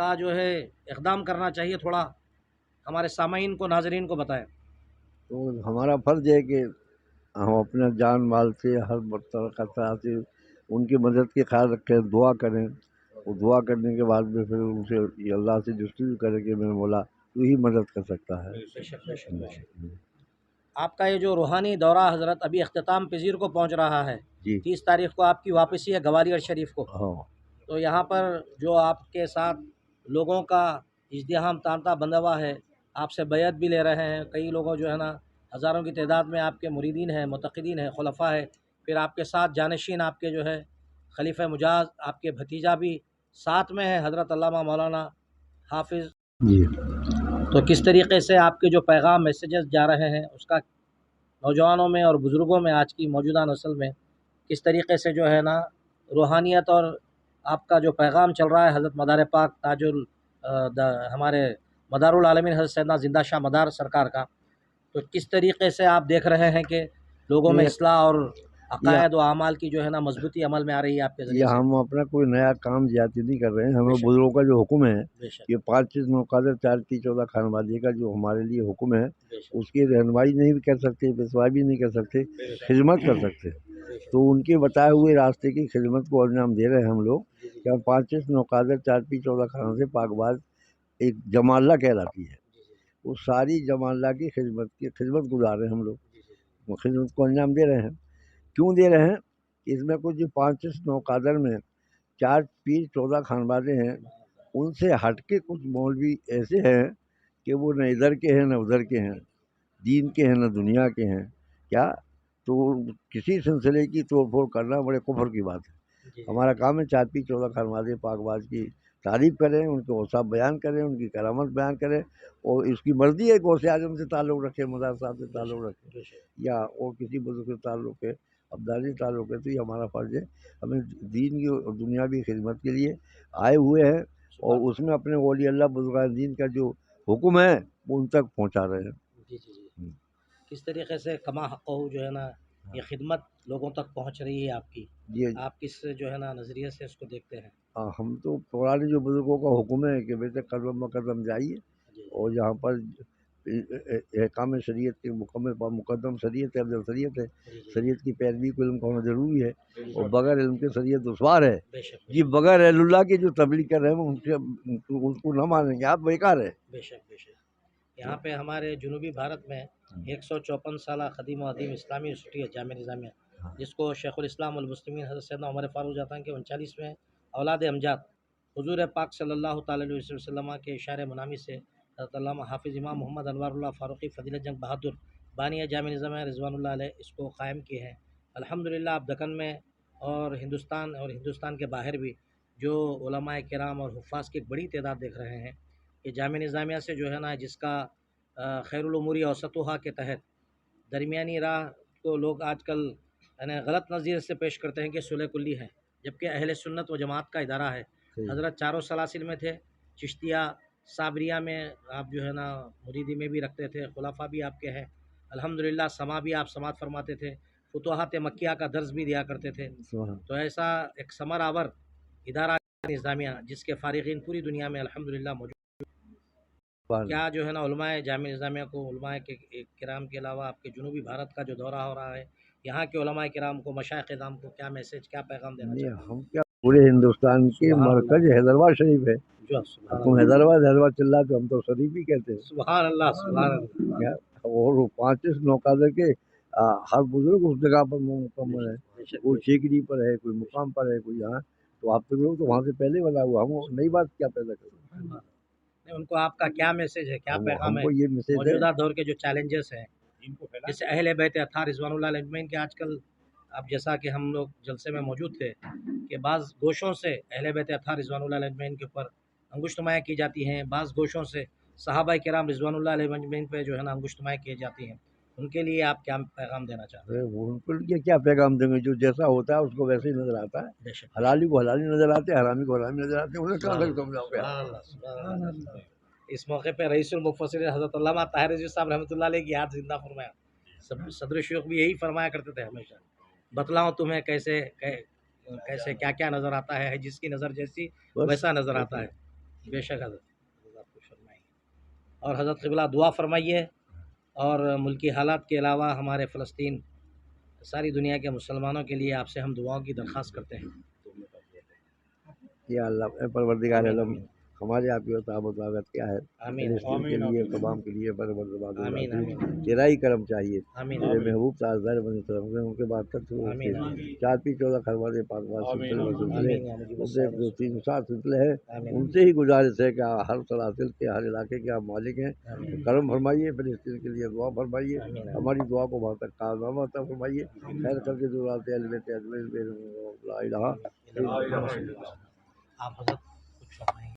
کا جو ہے اقدام کرنا چاہیے، تھوڑا ہمارے سامعین کو، ناظرین کو بتائیں۔ تو ہمارا فرض ہے کہ ہم اپنا جان مال سے ہر طرح سے ان کی مدد کے خیال رکھیں، دعا کریں، اور دعا کرنے کے بعد میں پھر ان سے یہ اللہ سے جستجو کریں کہ میرے مولا تو ہی مدد کر سکتا ہے۔ بے شک بے شک بے شک۔ آپ کا یہ جو روحانی دورہ حضرت ابھی اختتام پذیر کو پہنچ رہا ہے، جی 30 تاریخ کو آپ کی واپسی ہے گوالیر شریف کو، ہاں تو یہاں پر جو آپ کے ساتھ لوگوں کا ازدحام تانتا بندھا ہوا ہے، آپ سے بیعت بھی لے رہے ہیں، کئی لوگوں جو ہے نا ہزاروں کی تعداد میں آپ کے مریدین ہیں، معتقدین ہیں، خلفاء ہے، پھر آپ کے ساتھ جانشین آپ کے جو ہے خلیفہ مجاز، آپ کے بھتیجا بھی ساتھ میں ہے حضرت علامہ مولانا حافظ، جی تو کس طریقے سے آپ کے جو پیغام میسیجز جا رہے ہیں اس کا نوجوانوں میں اور بزرگوں میں، آج کی موجودہ نسل میں کس طریقے سے جو ہے نا روحانیت اور آپ کا جو پیغام چل رہا ہے حضرت مدار پاک ہمارے مدار العالمین حضرت سیدنا زندہ شاہ مدار سرکار کا، تو کس طریقے سے آپ دیکھ رہے ہیں کہ لوگوں میں اصلاح اور عقائد و اعمال کی جو ہے نا مضبوطی عمل میں آ رہی ہے آپ کے ذریعے یہ سے؟ ہم اپنا کوئی نیا کام زیادتی نہیں کر رہے ہیں، ہمیں بے شک۔ بزرگوں کا جو حکم ہے، بے شک یہ 5 چیز مقدر 4 کی 14 خانوادگی کا جو ہمارے لیے حکم ہے، بے شک اس کی رہنمائی نہیں بھی کر سکتے، پیشوائی بھی نہیں کر سکتے، بے شک خدمت کر سکتے، بے شک۔ تو ان کے بتائے ہوئے راستے کی خدمت کو انجام دے رہے ہیں ہم لوگ، جی جی کہ ہم 5 چیز مقدر 4 پی 14 خانوں سے پاک باز ایک جمع اللہ کہلاتی ہے، جی جی وہ ساری جمع اللہ کی خدمت گزار رہے ہیں ہم لوگ، جی جی وہ خدمت کو انجام دے رہے ہیں۔ کیوں دے رہے ہیں؟ کہ اس میں کچھ جو 5 نوقادر میں 4 پیر 14 خانوادے ہیں، ان سے ہٹ کے کچھ مولوی ایسے ہیں کہ وہ نہ ادھر کے ہیں نہ ادھر کے ہیں، دین کے ہیں نہ دنیا کے ہیں، کیا تو کسی سلسلے کی توڑ پھوڑ کرنا بڑے کفر کی بات ہے۔ جی جی ہمارا کام ہے 4 پیر 14 خانوادے پاک باز کی تعریف کریں، ان کے اوصاف بیان کریں، ان کی کرامت بیان کریں، اور اس کی مرضی ہے کہ غوث اعظم سے تعلق رکھے، مدار صاحب سے تعلق رکھے، بے شک۔ یا اور کسی بزرگ سے تعلق ہے، عبدالی تعلق ہے، تو یہ ہمارا فرض ہے، ہمیں دین کی اور دنیاوی خدمت کے لیے آئے ہوئے ہیں، اور اس میں اپنے اولیاء اللہ بزرگان دین کا جو حکم ہے وہ ان تک پہنچا رہے ہیں۔ جی جی جی، کس طریقے سے کما حقہ جو ہے نا یہ خدمت لوگوں تک پہنچ رہی ہے آپ کی، یہ آپ کس جو ہے نا نظریے سے اس کو دیکھتے ہیں؟ ہم تو پرانے جو بزرگوں کا حکم ہے کہ بیٹے قدم بقدم جائیے، جی اور یہاں پر احکام شریعت کے مقدم شریعت ہے، افضل شریعت ہے، جی جی شریعت کی پیروی کو علم کا ہونا ضروری ہے، جی اور بغیر علم کے شریعت دشوار ہے۔ بے شک جی بغیر اہل اللہ کے جو تبلیغ کر رہے ہیں ان کو نہ مانیں گے آپ، بیکار ہے۔ بے شک بے شک۔ یہاں پہ ہمارے جنوبی بھارت میں 154 سالہ قدیم و عظیم اسلامی یونیورسٹی ہے جامعہ نظامیہ، جس کو شیخ الاسلام والمسلمین حضرت سیدنا عمر فاروق جاتا ہے کہ 39ویں اولاد امجاد حضور پاک صلی اللہ تعالیٰ علیہ وسلم کے اشارے منامی سے حضرت علامہ حافظ امام محمد انوار اللہ فاروقی فضیلت جنگ بہادر بانی جامعہ نظامیہ رضوان اللہ علیہ اس کو قائم کیے ہیں۔ الحمدللہ اب دکن میں اور ہندوستان کے باہر بھی جو علماء کرام اور حفاظ کی ایک بڑی تعداد دیکھ رہے ہیں کہ جامعہ نظامیہ سے جو ہے نا، جس کا خیر الاموری اوسطھا کے تحت درمیانی راہ کو لوگ آج کل یعنی غلط نظریے سے پیش کرتے ہیں کہ صلح کلی ہے، جبکہ اہل سنت و جماعت کا ادارہ ہے۔ حضرت چاروں سلاسل میں تھے، چشتیہ صابریہ میں آپ جو ہے نا مریدی میں بھی رکھتے تھے، خلفاء بھی آپ کے ہیں، الحمدللہ سما بھی آپ سماعت فرماتے تھے، فتوحات مکیہ کا درس بھی دیا کرتے تھے، تو ایسا ایک ثمر آور ادارہ نظامیہ جس کے فارغین پوری دنیا میں الحمدللہ موجود۔ کیا جو ہے نا علماء جامعہ نظامیہ کو، علماء کے کرام کے علاوہ آپ کے جنوبی بھارت کا جو دورہ ہو رہا ہے، یہاں کے علماء کرام کو، مشائخ کرام کو کیا میسج، کیا پیغام دینا نہیں، چاہتے ہیں؟ ہم کیا پورے ہندوستان کے سبحان مرکز اللہ، حیدرآباد شریف ہے، جو سبحان تم اللہ، حیدرآباد چل رہا تو ہم تو شریف ہی کہتے ہیں، سبحان اللہ، سبحان اللہ، کیا اور 5 نوقادر کے ہر بزرگ اس جگہ پر مکمل ہے، بے شک کوئی بے شک۔ چیکری پر ہے، کوئی مقام پر ہے، کوئی یہاں، تو آپ لوگ تو وہاں سے پہلے بنا ہوا، ہم نئی بات کیا پیدا کریں، نہیں، ان کو آپ کا کیا میسج ہے، کیا پیغام ہم ہے کو یہ میسج ہے۔ موجودہ دور کے جو چیلنجز ہیں، جیسے اہل بیت اطہار رضوان اللہ علیہ اجمعین کے آج کل اب جیسا کہ ہم لوگ جلسے میں موجود تھے کہ بعض گوشوں سے اہل بیت اطہار رضوان اللہ علیہ اجمعین کے اوپر انگشت نمایاں کی جاتی ہیں، بعض گوشوں سے صحابہ کرام رضوان اللہ علیہ اجمعین پہ جو ہے نا انگشت نمایاں کی جاتی ہیں، ان کے لیے آپ کیا پیغام دینا چاہتے ہیں؟ ان کو کیا پیغام دیں گے، جو جیسا ہوتا ہے اس کو ویسے ہی نظر آتا ہے، بے شک، حلالی کو حلالی نظر آتے ہیں، حرامی کو حرامی نظر آتے ہیں، انہیں کہاں تک سمجھاؤ گے آپ؟ سبحان اللہ، سبحان اللہ۔ اس موقع پہ رئیس المفسرین حضرت علامہ طاہر رضوی صاحب رحمۃ اللہ علیہ کی یاد زندہ فرمایا، صدر شیوخ بھی یہی فرمایا کرتے تھے ہمیشہ، بتلاؤں تمہیں کیسے کیا کیا نظر آتا ہے، جس کی نظر جیسی بس ویسا نظر آتا ہے۔ بے شک حضرت آپ کو فرمائیے. اور حضرت قبلہ دعا فرمائیے اور ملکی حالات کے علاوہ ہمارے فلسطین ساری دنیا کے مسلمانوں کے لیے آپ سے ہم دعاؤں کی درخواست کرتے ہیں. یا اللہ اے پروردگار عالم ہمارے آپ کی مطابقت کیا ہے آمین فلسطین کے لیے تمام کے لیے آمین آمین تیرا ہی کرم چاہیے. آمین تیرے محبوب تاجدار بنی طرف میں ان کے بعد تک آمین چار پی 14 خرباد پاک بات سلسلے آمین ان سے جو 360 سلسلے ہیں آمین ان سے ہی گزارش ہے کہ ہر سلاسل کے ہر علاقے کے آپ مالک ہیں. کرم فرمائیے فلسطین کے لیے دعا فرمائیے. ہماری دعا کو وہاں تک کارنامہ عطا فرمائیے. خیر کر کے دورات علم لا الہ آپ حضرت کچھ فرمائیں.